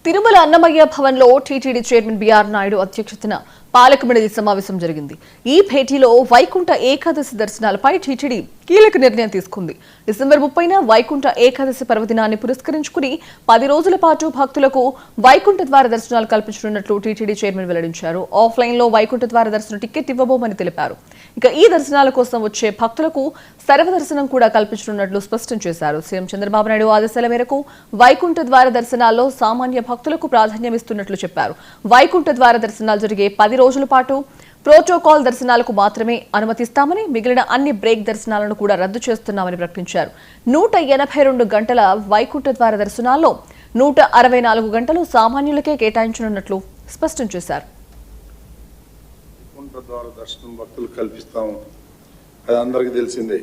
తిరుమల అన్నమయ్య భవన్లో TTD chairman BR Naidu అధ్యక్షతన పాలక మండలి సమావేశం జరిగింది. ఈ భేటీలో వైకుంఠ ఏకాదశి దర్శనాలపై టీటీడీ కీలక నిర్ణయం తీసుకుంది. డిసెంబర్ 30న వైకుంఠ ఏకాదశి పర్వదినాన్ని పురస్కరించుకుని 10 రోజుల పాటు భక్తులకు వైకుంఠ ద్వార దర్శనాలు కల్పించనున్నట్లు టీటీడీ చైర్మన్ వెల్లడించారు. ఆఫ్లైన్ లో వైకుంఠ ద్వార దర్శనం టికెట్ ఇవ్వబోమని తెలిపారు. ఇక ఈ దర్శనాల కోసం వచ్చే భక్తులకు సర్వదర్శనం కూడా కల్పించనున్నట్లు స్పష్టం చేశారు. సీఎం చంద్రబాబు నాయుడు ఆదేశాల మేరకు వైకుంఠ ద్వార దర్శనాల్లో సామాన్య భక్తులకు ప్రాధాన్యమిస్తున్నట్లు చెప్పారు. వైకుంఠ ద్వార దర్శనాలు జరిగే 10 రోజుల పాటు ప్రోటోకాల్ దర్శనాలకు మాత్రమే అనుమతిస్తామని, మిగిలిన అన్ని బ్రేక్ దర్శనాలను కూడా రద్దు చేస్తున్నామని ప్రకటించారు. 182 గంటల వైకుంఠ ద్వార దర్శనాల్లో 164 గంటలు సామాన్యులకే కేటాయించనున్నట్లు స్పష్టం చేశారు. వైకుంఠ ద్వార దర్శనం భక్తులు కల్పిస్తాము, అది అందరికీ తెలిసిందే.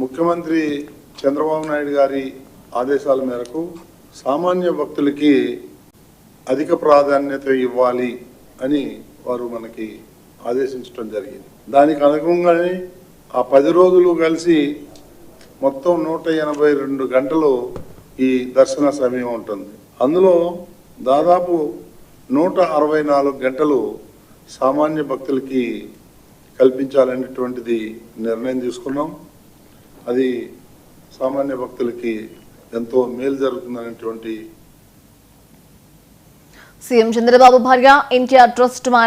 ముఖ్యమంత్రి చంద్రబాబు నాయుడు గారి ఆదేశాల మేరకు సామాన్య భక్తులకి అధిక ప్రాధాన్యత ఇవ్వాలి అని వారు మనకి ఆదేశించడం జరిగింది. దానికి అనుగుణంగానే ఆ 10 రోజులు కలిసి మొత్తం 182 గంటలు ఈ దర్శన సమయం ఉంటుంది. అందులో దాదాపు 164 గంటలు సామాన్య భక్తులకి కల్పించాలనేటువంటిది నిర్ణయం తీసుకున్నాం. అది సామాన్య భక్తులకి ఎంతో మేలు జరుగుతుందనేటువంటి సీఎం చంద్రబాబు భార్య ఎన్టీఆర్ ట్రస్ట్